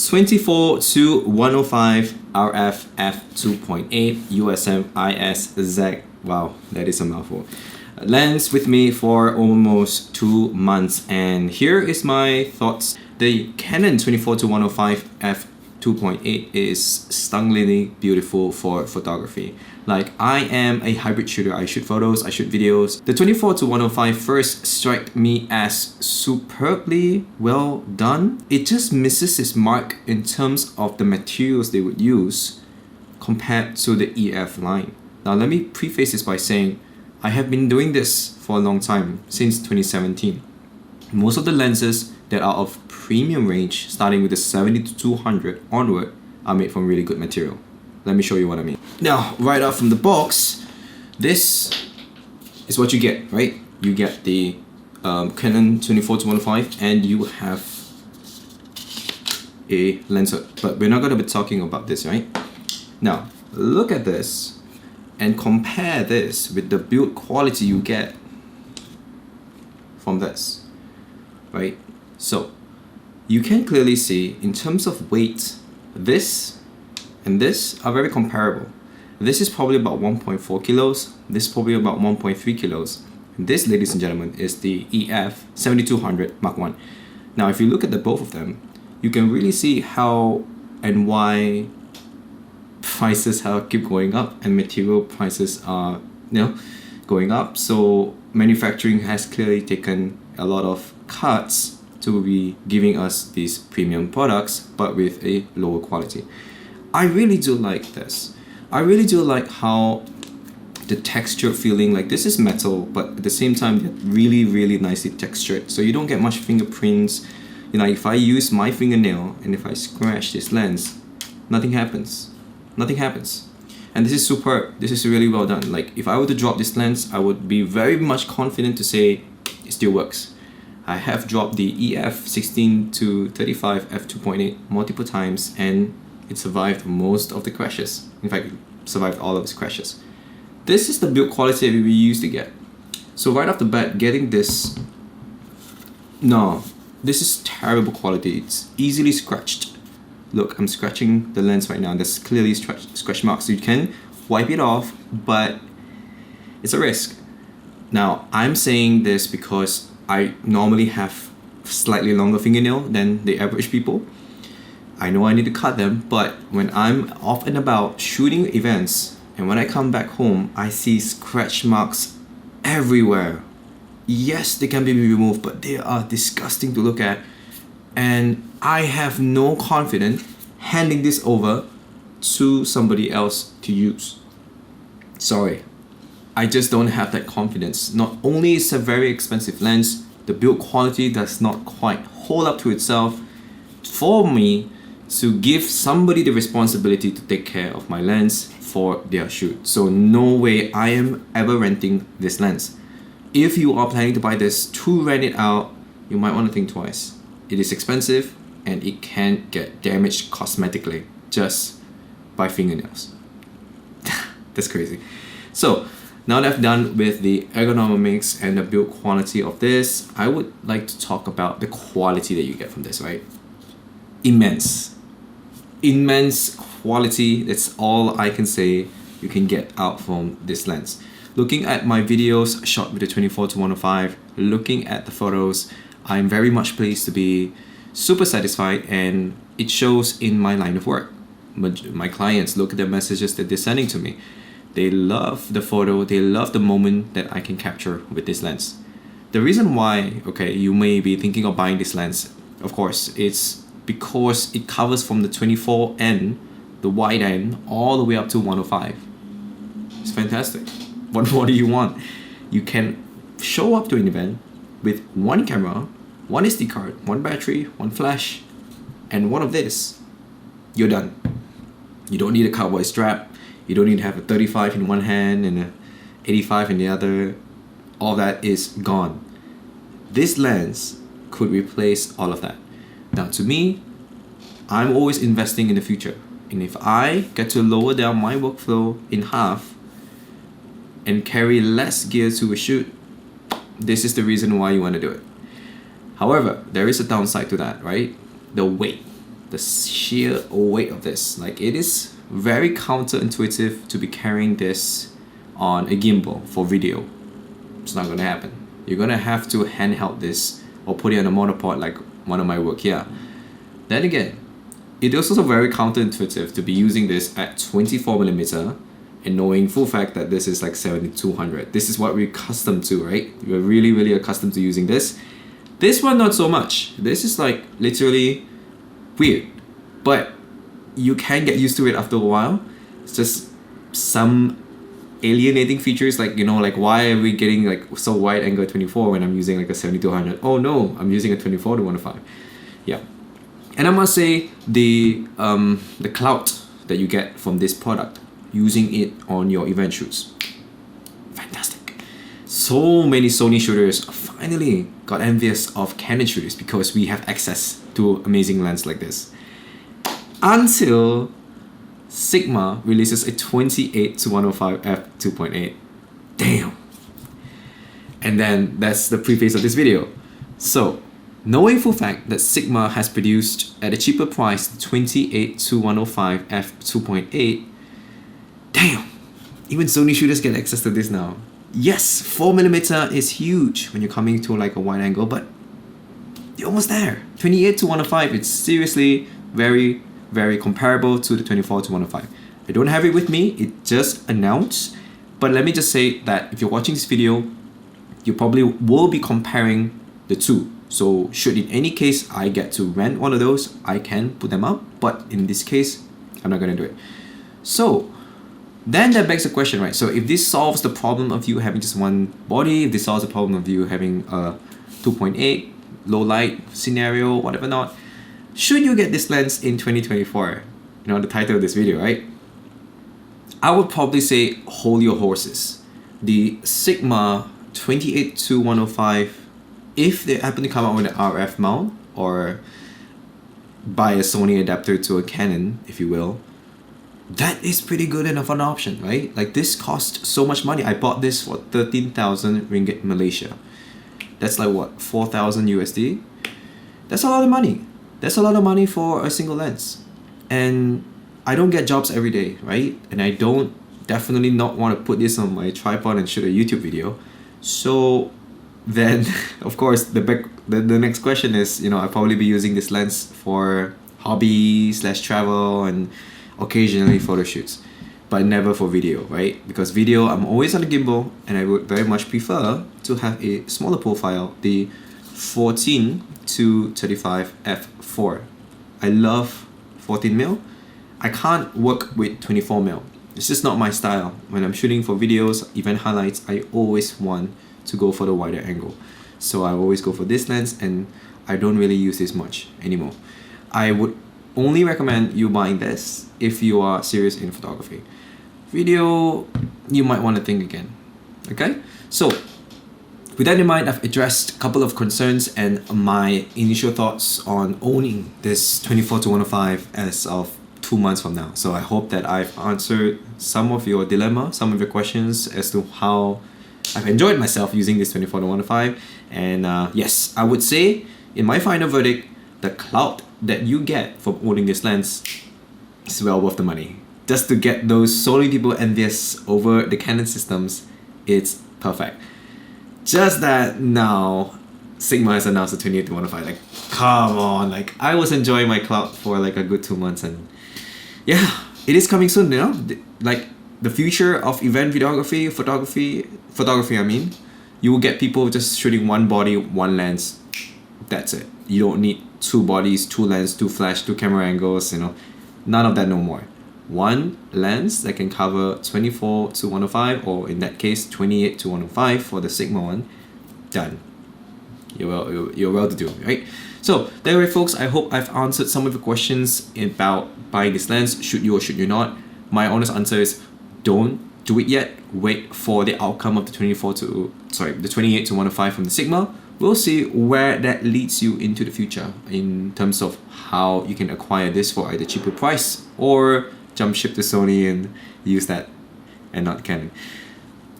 24 to 105 RF f2.8 USM IS-Z. Wow, that is a mouthful. Lens with me for almost 2 months, and here is my thoughts. The Canon 24 to 105 f2.8 is stunningly beautiful for photography. Like, I am a hybrid shooter. I shoot photos, I shoot videos. The 24 to 105 first struck me as superbly well done. It just misses its mark in terms of the materials they would use compared to the EF line. Now let me preface this by saying I have been doing this for a long time, since 2017. Most of the lenses that are of premium range, starting with the 70 to 200 onward, are made from really good material. Let me show you what I mean. Now, right out from the box, this is what you get, right? You get the Canon 24 to 105, and you have a lens hood. But we're not going to be talking about this, right? Now, look at this and compare this with the build quality you get from this, right? So you can clearly see in terms of weight, this and this are very comparable. This is probably about 1.4 kilos. This is probably about 1.3 kilos. And this, ladies and gentlemen, is the EF 7200 Mark 1. Now, if you look at the both of them, you can really see how and why prices keep going up and material prices are going up. So manufacturing has clearly taken a lot of cuts to be giving us these premium products, but with a lower quality. I really do like this. I really do like how the texture feeling, like this is metal, but at the same time they're really nicely textured, so you don't get much fingerprints. You know, if I use my fingernail and if I scratch this lens, nothing happens. Nothing happens. And this is superb. This is really well done. Like, if I were to drop this lens, I would be very much confident to say it still works. I have dropped the EF 16 to 35 f2.8 multiple times, and it survived most of the crashes. In fact, it survived all of its crashes. This is the build quality that we used to get. So right off the bat, getting this, no, this is terrible quality. It's easily scratched. Look, I'm scratching the lens right now. There's clearly scratch marks. So you can wipe it off, but it's a risk. Now, I'm saying this because I normally have slightly longer fingernail than the average people. I know I need to cut them, but when I'm off and about shooting events, and when I come back home, I see scratch marks everywhere. Yes, they can be removed, but they are disgusting to look at. And I have no confidence handing this over to somebody else to use. Sorry, I just don't have that confidence. Not only is it a very expensive lens, the build quality does not quite hold up to itself for me to give somebody the responsibility to take care of my lens for their shoot. So no way I am ever renting this lens. If you are planning to buy this to rent it out, you might want to think twice. It is expensive and it can get damaged cosmetically just by fingernails. That's crazy. So now that I've done with the ergonomics and the build quality of this, I would like to talk about the quality that you get from this, right? Immense quality. That's all I can say you can get out from this lens. Looking at my videos shot with the 24 to 105, looking at the photos, I'm very much pleased to be super satisfied, and it shows in my line of work. My clients, look at the messages that they're sending to me. They love the photo, they love the moment that I can capture with this lens. The reason why, okay, you may be thinking of buying this lens, of course, it's because it covers from the 24N, the wide end, all the way up to 105. It's fantastic. What more do you want? You can show up to an event with one camera, one SD card, one battery, one flash, and one of this. You're done. You don't need a cowboy strap. You don't need to have a 35 in one hand and a 85 in the other. All that is gone. This lens could replace all of that. Now, to me, I'm always investing in the future. And if I get to lower down my workflow in half and carry less gear to a shoot, this is the reason why you want to do it. However, there is a downside to that, right? The weight. the sheer weight of this. Like, it is very counterintuitive to be carrying this on a gimbal for video. It's not gonna happen. You're gonna have to handheld this or put it on a monopod like one of my work here. Then again, it is also very counterintuitive to be using this at 24mm and knowing full fact that this is like 7200. This is what we're accustomed to, right? We're really accustomed to using this. This one, not so much. This is like literally weird, but you can get used to it after a while. It's just some alienating features, like, you know, like, why are we getting like so wide angle 24 when I'm using like a 7200? Oh no, I'm using a 24-105. Yeah. And I must say, the clout that you get from this product using it on your event shoots, fantastic. So many Sony shooters finally got envious of Canon shooters because we have access to amazing lens like this. Until Sigma releases a 28-105 F2.8. Damn. And then that's the preface of this video. So, knowing for fact that Sigma has produced at a cheaper price the 28-105 F2.8, damn, even Sony shooters get access to this now. Yes, 4mm is huge when you're coming to like a wide angle, but you're almost there. 28-105, it's seriously very comparable to the 24-105. I don't have it with me, it just announced, but let me just say that if you're watching this video, you probably will be comparing the two. So should in any case I get to rent one of those, I can put them up, but in this case, I'm not gonna do it. So then that begs the question, right? So if this solves the problem of you having just one body, if this solves the problem of you having a 2.8 low light scenario, whatever not, should you get this lens in 2024? You know, the title of this video, right? I would probably say hold your horses. The Sigma 28-105, if they happen to come out with an RF mount or buy a Sony adapter to a Canon, if you will, that is pretty good enough an option, right? Like, this cost so much money. I bought this for 13,000 ringgit Malaysia. That's like what, 4,000 USD? That's a lot of money. That's a lot of money for a single lens. And I don't get jobs every day, right? And I don't definitely not want to put this on my tripod and shoot a YouTube video. So then, of course, the next question is, you know, I'll probably be using this lens for hobby / travel and occasionally photo shoots, but never for video, right? Because video, I'm always on a gimbal, and I would very much prefer to have a smaller profile, the 14-35 f4. I love 14mm. I can't work with 24mm. It's just not my style. When I'm shooting for videos, event highlights, I always want to go for the wider angle. So I always go for this lens, and I don't really use this much anymore. I would only recommend you buying this if you are serious in photography. Video, you might want to think again. Okay? So, with that in mind, I've addressed a couple of concerns and my initial thoughts on owning this 24-105 as of 2 months from now. So I hope that I've answered some of your dilemma, some of your questions as to how I've enjoyed myself using this 24-105. And yes, I would say in my final verdict, the clout that you get from owning this lens is well worth the money. Just to get those Sony people envious over the Canon systems, it's perfect. Just that now Sigma has announced the 28-105. Like, come on, like, I was enjoying my clout for like a good 2 months, and yeah, it is coming soon, you know? Like, the future of event videography, photography, I mean, you will get people just shooting one body, one lens. That's it. You don't need 2 bodies, 2 lens, 2 flash, 2 camera angles, you know. None of that no more. One lens that can cover 24-105, or in that case 28-105 for the Sigma one. Done. You're well to do, right? So anyway, folks, I hope I've answered some of the questions about buying this lens. Should you or should you not? My honest answer is don't do it yet. Wait for the outcome of the 28-105 from the Sigma. We'll see where that leads you into the future in terms of how you can acquire this for either cheaper price or jump ship to Sony and use that and not Canon.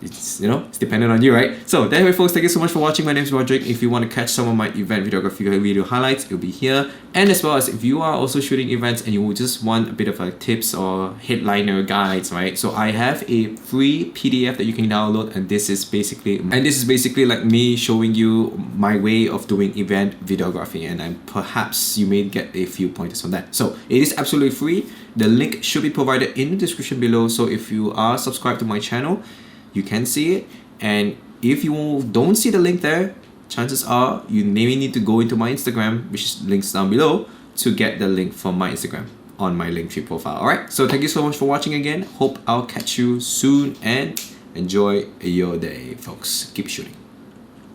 it's, you know, it's dependent on you, right? So anyway, folks, thank you so much for watching. My name is Rodric. If you want to catch some of my event videography video highlights, it'll be here. And as well as if you are also shooting events and you just want a bit of a tips or headliner guides, right? So I have a free PDF that you can download, and this is basically like me showing you my way of doing event videography, and perhaps you may get a few pointers on that. So it is absolutely free. The link should be provided in the description below. So if you are subscribed to my channel, you can see it, and if you don't see the link there, chances are you may need to go into my Instagram, which is links down below, to get the link from my Instagram on my Linktree profile. Alright, so thank you so much for watching again. Hope I'll catch you soon, and enjoy your day, folks. Keep shooting.